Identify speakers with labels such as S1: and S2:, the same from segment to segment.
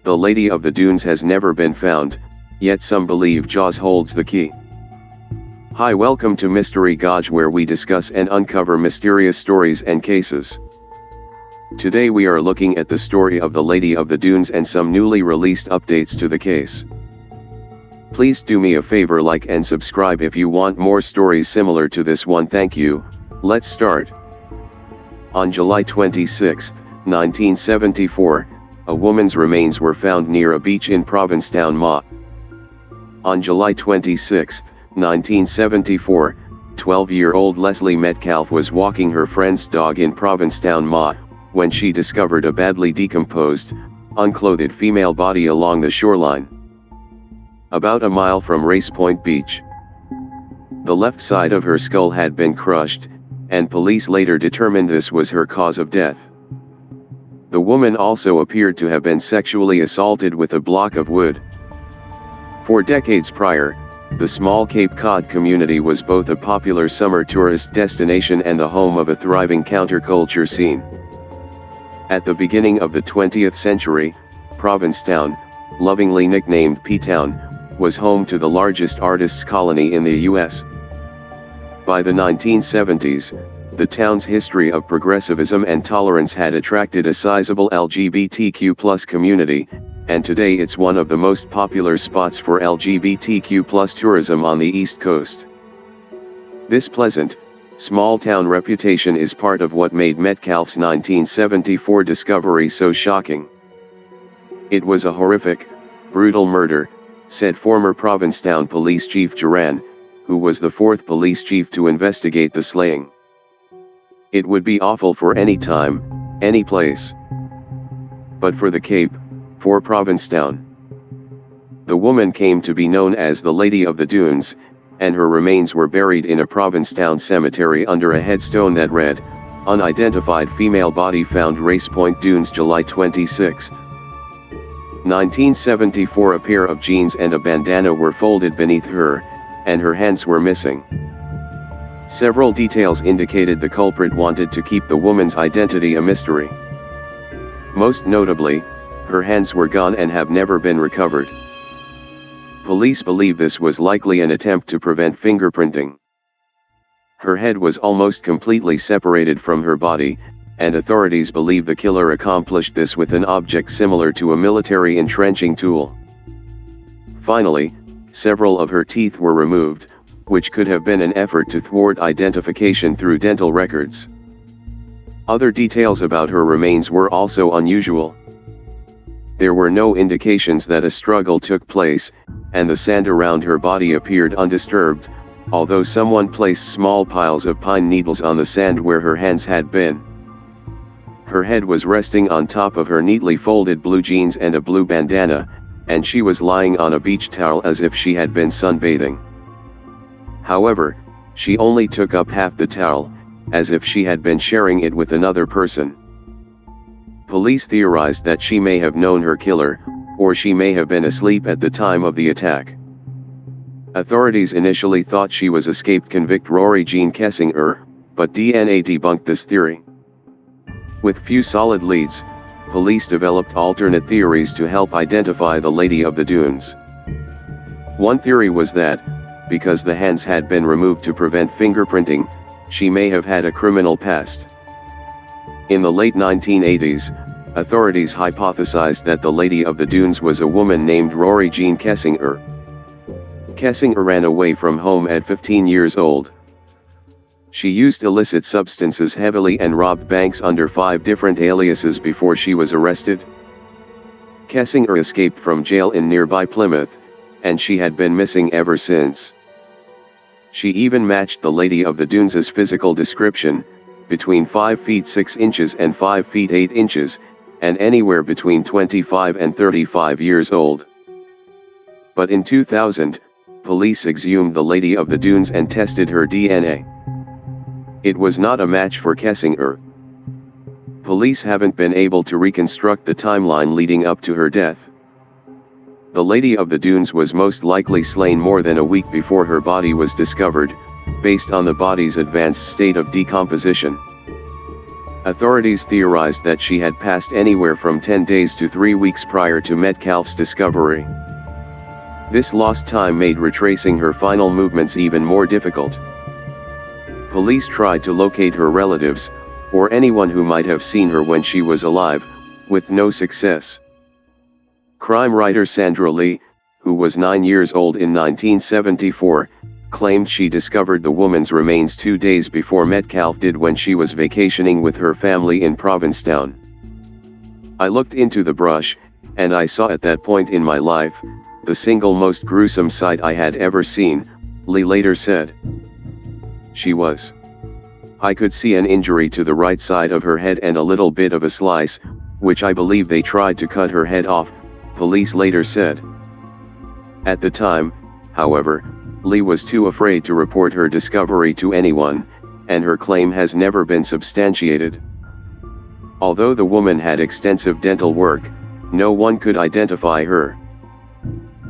S1: The Lady of the Dunes has never been found, yet some believe Jaws holds the key. Hi, welcome to Mystery Gauge, where we discuss and uncover mysterious stories and cases. Today we are looking at the story of the Lady of the Dunes and some newly released updates to the case. Please do me a favor, like and subscribe if you want more stories similar to this one. Thank you. Let's start. On July 26, 1974, a woman's remains were found near a beach in Provincetown, Ma. On July 26, 1974, 12-year-old Leslie Metcalf was walking her friend's dog in Provincetown, Ma, when she discovered a badly decomposed, unclothed female body along the shoreline, about a mile from Race Point Beach. The left side of her skull had been crushed, and police later determined this was her cause of death. The woman also appeared to have been sexually assaulted with a block of wood. For decades prior, the small Cape Cod community was both a popular summer tourist destination and the home of a thriving counterculture scene. At the beginning of the 20th century, Provincetown, lovingly nicknamed P-Town, was home to the largest artists' colony in the U.S. By the 1970s, the town's history of progressivism and tolerance had attracted a sizable LGBTQ+ community, and today it's one of the most popular spots for LGBTQ+ tourism on the East Coast. This pleasant, small-town reputation is part of what made Metcalf's 1974 discovery so shocking. "It was a horrific, brutal murder," said former Provincetown Police Chief Duran, who was the fourth police chief to investigate the slaying. "It would be awful for any time, any place. But for the Cape, for Provincetown." The woman came to be known as the Lady of the Dunes, and her remains were buried in a Provincetown cemetery under a headstone that read, "Unidentified female body found Race Point Dunes July 26. 1974. A pair of jeans and a bandana were folded beneath her, and her hands were missing. Several details indicated the culprit wanted to keep the woman's identity a mystery. Most notably, her hands were gone and have never been recovered. Police believe this was likely an attempt to prevent fingerprinting. Her head was almost completely separated from her body, and authorities believe the killer accomplished this with an object similar to a military entrenching tool. Finally, several of her teeth were removed, which could have been an effort to thwart identification through dental records. Other details about her remains were also unusual. There were no indications that a struggle took place, and the sand around her body appeared undisturbed, although someone placed small piles of pine needles on the sand where her hands had been. Her head was resting on top of her neatly folded blue jeans and a blue bandana, and she was lying on a beach towel as if she had been sunbathing. However, she only took up half the towel, as if she had been sharing it with another person. Police theorized that she may have known her killer, or she may have been asleep at the time of the attack. Authorities initially thought she was escaped convict Rory Jean Kessinger, but DNA debunked this theory. With few solid leads, police developed alternate theories to help identify the Lady of the Dunes. One theory was that, because the hands had been removed to prevent fingerprinting, she may have had a criminal past. In the late 1980s, authorities hypothesized that the Lady of the Dunes was a woman named Rory Jean Kessinger. Kessinger ran away from home at 15 years old. She used illicit substances heavily and robbed banks under 5 different aliases before she was arrested. Kessinger escaped from jail in nearby Plymouth, and she had been missing ever since. She even matched the Lady of the Dunes' physical description, between 5 feet 6 inches and 5 feet 8 inches, and anywhere between 25 and 35 years old. But in 2000, police exhumed the Lady of the Dunes and tested her DNA. It was not a match for Kessinger. Police haven't been able to reconstruct the timeline leading up to her death. The Lady of the Dunes was most likely slain more than a week before her body was discovered, based on the body's advanced state of decomposition. Authorities theorized that she had passed anywhere from 10 days to 3 weeks prior to Metcalfe's discovery. This lost time made retracing her final movements even more difficult. Police tried to locate her relatives, or anyone who might have seen her when she was alive, with no success. Crime writer Sandra Lee, who was 9 years old in 1974, claimed she discovered the woman's remains 2 days before Metcalfe did when she was vacationing with her family in Provincetown. "I looked into the brush, and I saw at that point in my life, the single most gruesome sight I had ever seen," Lee later said. I could see an injury to the right side of her head and a little bit of a slice, which I believe they tried to cut her head off," police later said. At the time, however, Lee was too afraid to report her discovery to anyone, and her claim has never been substantiated. Although the woman had extensive dental work, no one could identify her.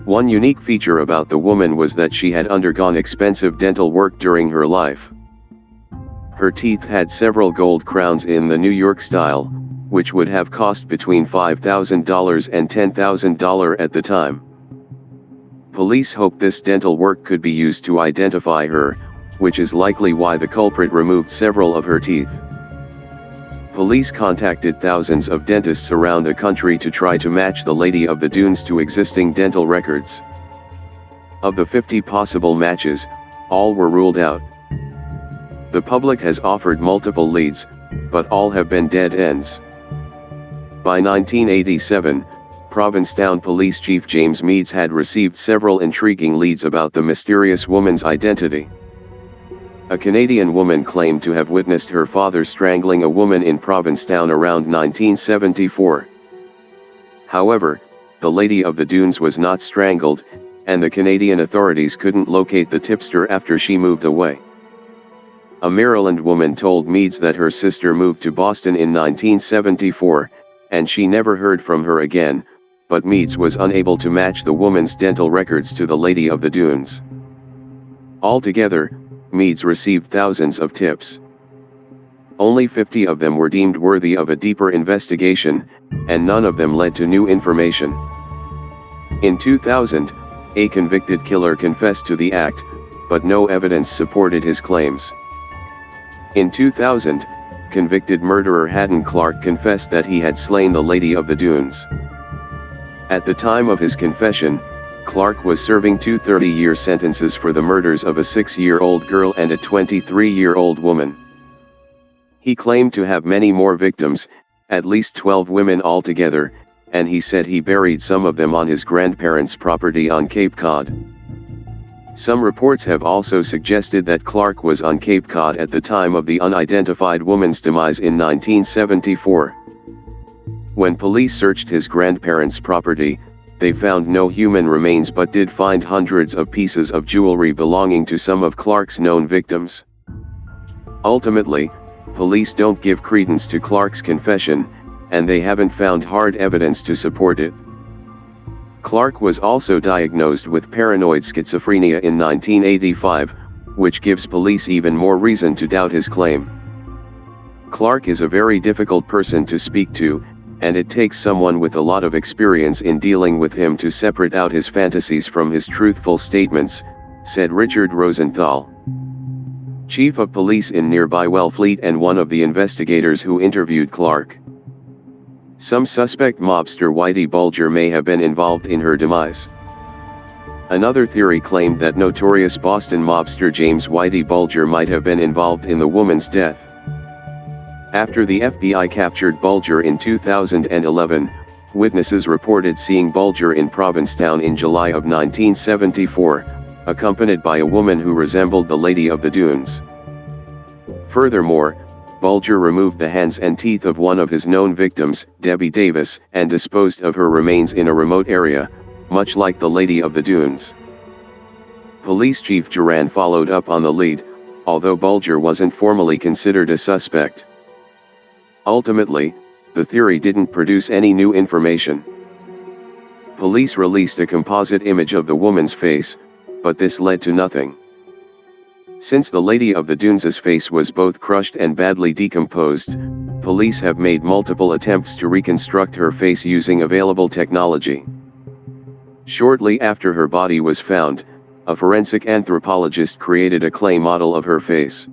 S1: One unique feature about the woman was that she had undergone expensive dental work during her life. Her teeth had several gold crowns in the New York style, which would have cost between $5,000 and $10,000 at the time. Police hoped this dental work could be used to identify her, which is likely why the culprit removed several of her teeth. Police contacted thousands of dentists around the country to try to match the Lady of the Dunes to existing dental records. Of the 50 possible matches, all were ruled out. The public has offered multiple leads, but all have been dead ends. By 1987, Provincetown Police Chief James Meads had received several intriguing leads about the mysterious woman's identity. A Canadian woman claimed to have witnessed her father strangling a woman in Provincetown around 1974. However, the Lady of the Dunes was not strangled, and the Canadian authorities couldn't locate the tipster after she moved away. A Maryland woman told Meads that her sister moved to Boston in 1974, and she never heard from her again, but Meads was unable to match the woman's dental records to the Lady of the Dunes. Altogether, Meads received thousands of tips. Only 50 of them were deemed worthy of a deeper investigation, and none of them led to new information. In 2000, a convicted killer confessed to the act, but no evidence supported his claims. In 2000, convicted murderer Haddon Clark confessed that he had slain the Lady of the Dunes. At the time of his confession, Clark was serving 2 30-year sentences for the murders of a 6-year-old girl and a 23-year-old woman. He claimed to have many more victims, at least 12 women altogether, and he said he buried some of them on his grandparents' property on Cape Cod. Some reports have also suggested that Clark was on Cape Cod at the time of the unidentified woman's demise in 1974. When police searched his grandparents' property, they found no human remains but did find hundreds of pieces of jewelry belonging to some of Clark's known victims. Ultimately, police don't give credence to Clark's confession, and they haven't found hard evidence to support it. Clark was also diagnosed with paranoid schizophrenia in 1985, which gives police even more reason to doubt his claim. Clark is a very difficult person to speak to, and it takes someone with a lot of experience in dealing with him to separate out his fantasies from his truthful statements, said Richard Rosenthal, chief of police in nearby Wellfleet and one of the investigators who interviewed Clark. Some suspect mobster Whitey Bulger may have been involved in her demise. Another theory claimed that notorious Boston mobster James Whitey Bulger might have been involved in the woman's death. After the FBI captured Bulger in 2011, witnesses reported seeing Bulger in Provincetown in July of 1974, accompanied by a woman who resembled the Lady of the Dunes. Furthermore, Bulger removed the hands and teeth of one of his known victims, Debbie Davis, and disposed of her remains in a remote area, much like the Lady of the Dunes. Police Chief Duran followed up on the lead, although Bulger wasn't formally considered a suspect. Ultimately, the theory didn't produce any new information. Police released a composite image of the woman's face, but this led to nothing. Since the Lady of the Dunes' face was both crushed and badly decomposed, police have made multiple attempts to reconstruct her face using available technology. Shortly after her body was found, a forensic anthropologist created a clay model of her face.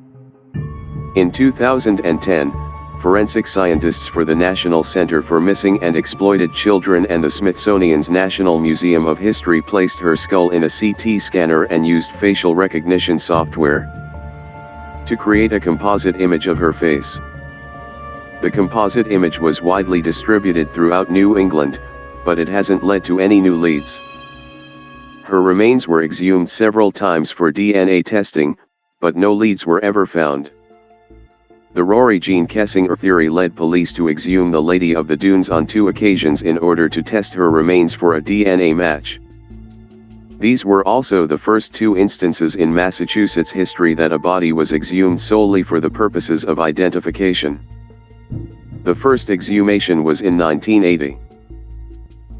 S1: In 2010, forensic scientists for the National Center for Missing and Exploited Children and the Smithsonian's National Museum of History placed her skull in a CT scanner and used facial recognition software to create a composite image of her face. The composite image was widely distributed throughout New England, but it hasn't led to any new leads. Her remains were exhumed several times for DNA testing, but no leads were ever found. The Rory Jean Kessinger theory led police to exhume the Lady of the Dunes on 2 occasions in order to test her remains for a DNA match. These were also the first 2 instances in Massachusetts history that a body was exhumed solely for the purposes of identification. The first exhumation was in 1980.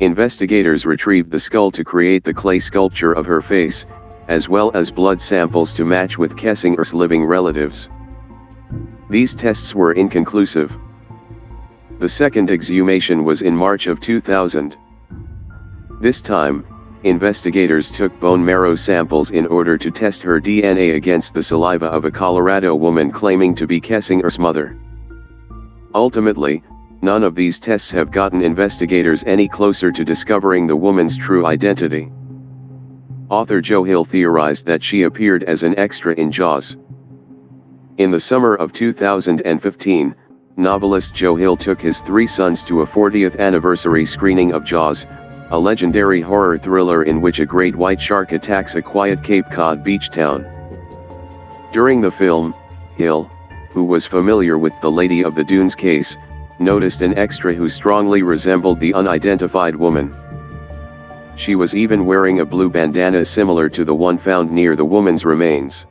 S1: Investigators retrieved the skull to create the clay sculpture of her face, as well as blood samples to match with Kessinger's living relatives. These tests were inconclusive. The second exhumation was in March of 2000. This time, investigators took bone marrow samples in order to test her DNA against the saliva of a Colorado woman claiming to be Kessinger's mother. Ultimately, none of these tests have gotten investigators any closer to discovering the woman's true identity. Author Joe Hill theorized that she appeared as an extra in Jaws. In the summer of 2015, novelist Joe Hill took his 3 sons to a 40th anniversary screening of Jaws, a legendary horror thriller in which a great white shark attacks a quiet Cape Cod beach town. During the film, Hill, who was familiar with the Lady of the Dunes case, noticed an extra who strongly resembled the unidentified woman. She was even wearing a blue bandana similar to the one found near the woman's remains.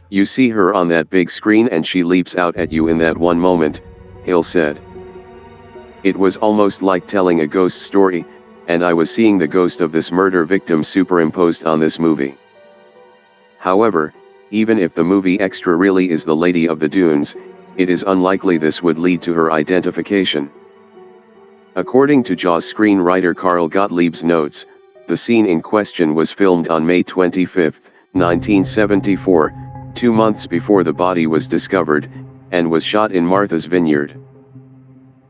S1: "You see her on that big screen and she leaps out at you in that one moment," Hill said. "It was almost like telling a ghost story, and I was seeing the ghost of this murder victim superimposed on this movie." However, even if the movie extra really is the Lady of the Dunes, it is unlikely this would lead to her identification. According to Jaws screenwriter Carl Gottlieb's notes, the scene in question was filmed on May 25, 1974, 2 months before the body was discovered, and was shot in Martha's Vineyard,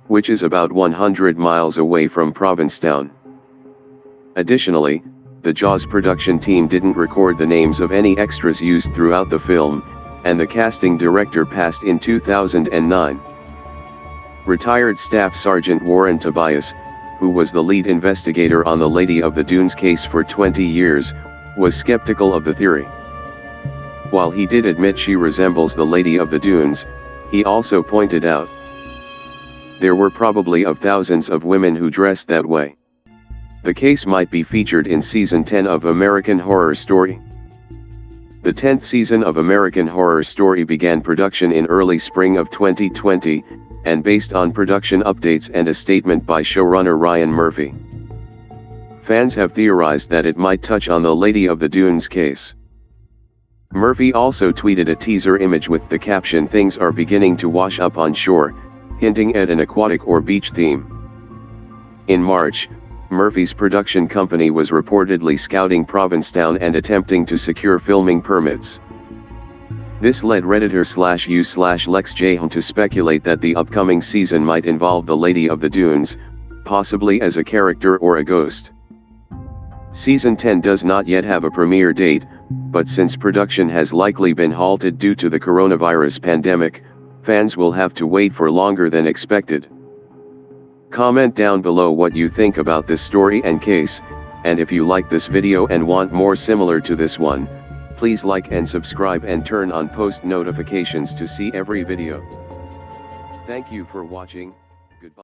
S1: which is about 100 miles away from Provincetown. Additionally, the Jaws production team didn't record the names of any extras used throughout the film, and the casting director passed in 2009. Retired Staff Sergeant Warren Tobias, who was the lead investigator on the Lady of the Dunes case for 20 years, was skeptical of the theory. While he did admit she resembles the Lady of the Dunes, he also pointed out there were probably thousands of women who dressed that way. The case might be featured in Season 10 of American Horror Story. The 10th season of American Horror Story began production in early spring of 2020, and based on production updates and a statement by showrunner Ryan Murphy. Fans have theorized that it might touch on the Lady of the Dunes case. Murphy also tweeted a teaser image with the caption "Things are beginning to wash up on shore," hinting at an aquatic or beach theme. In March, Murphy's production company was reportedly scouting Provincetown and attempting to secure filming permits. This led Redditor/u/LexJhon to speculate that the upcoming season might involve the Lady of the Dunes, possibly as a character or a ghost. Season 10 does not yet have a premiere date, but since production has likely been halted due to the coronavirus pandemic, fans will have to wait for longer than expected. Comment down below what you think about this story and case, and if you like this video and want more similar to this one, please like and subscribe and turn on post notifications to see every video. Thank you for watching.